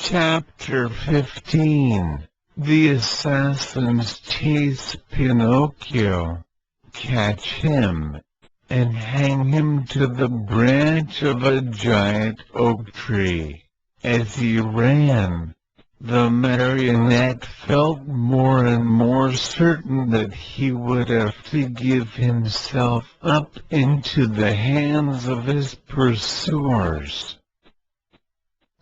Chapter 15. The assassins chase Pinocchio, catch him, and hang him to the branch of a giant oak tree. As he ran, the marionette felt more and more certain that he would have to give himself up into the hands of his pursuers.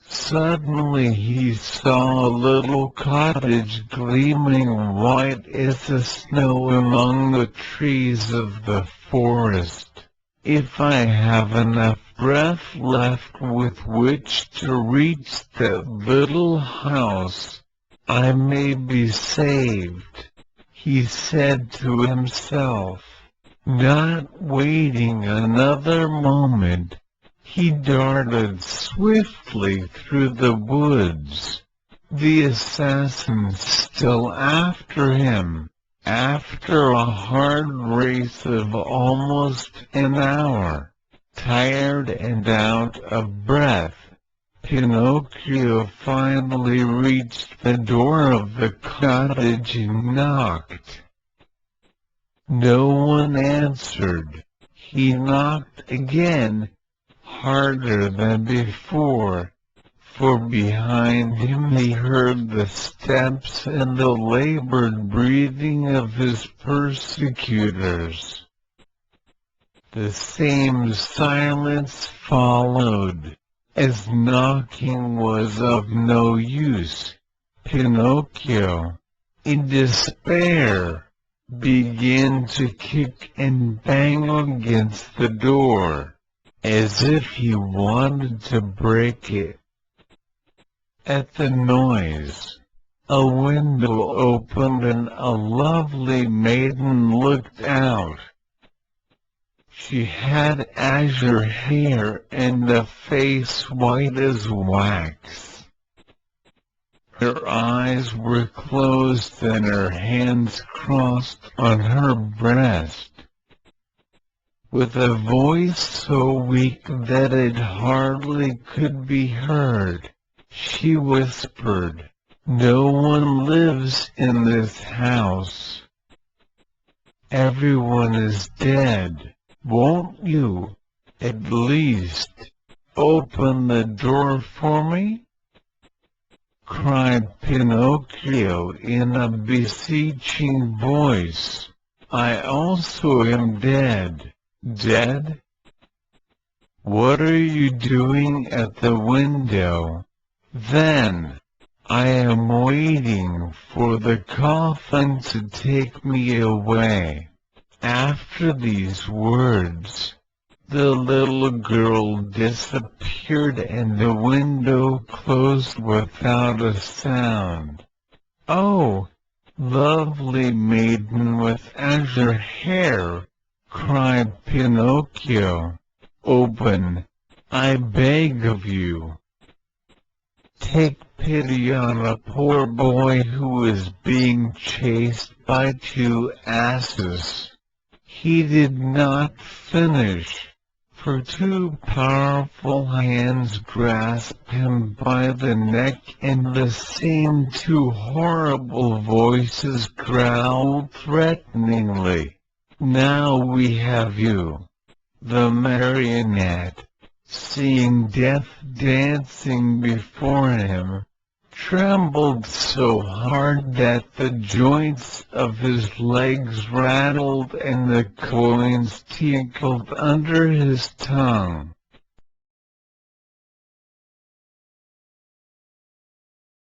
Suddenly he saw a little cottage gleaming white as the snow among the trees of the forest. "If I have enough breath left with which to reach that little house, I may be saved," he said to himself. Not waiting another moment, he darted swiftly through the woods, the assassins still after him. After a hard race of almost an hour, tired and out of breath, Pinocchio finally reached the door of the cottage and knocked. No one answered. He knocked again, harder than before, for behind him he heard the steps and the labored breathing of his persecutors. The same silence followed. As knocking was of no use, Pinocchio, in despair, began to kick and bang against the door, as if he wanted to break it. At the noise, a window opened and a lovely maiden looked out. She had azure hair and a face white as wax. Her eyes were closed and her hands crossed on her breast. With a voice so weak that it hardly could be heard, she whispered, "No one lives in this house. Everyone is dead. Won't you, at least, open the door for me?" cried Pinocchio in a beseeching voice. "I also am dead." "Dead? What are you doing at the window, then?" "I am waiting for the coffin to take me away." After these words, the little girl disappeared and the window closed without a sound. "Oh, lovely maiden with azure hair!" cried Pinocchio. "Open, I beg of you. Take pity on a poor boy who is being chased by two asses." He did not finish, for two powerful hands grasped him by the neck and the same two horrible voices growled threateningly, "Now we have you." The marionette, seeing death dancing before him, trembled so hard that the joints of his legs rattled and the coins tinkled under his tongue.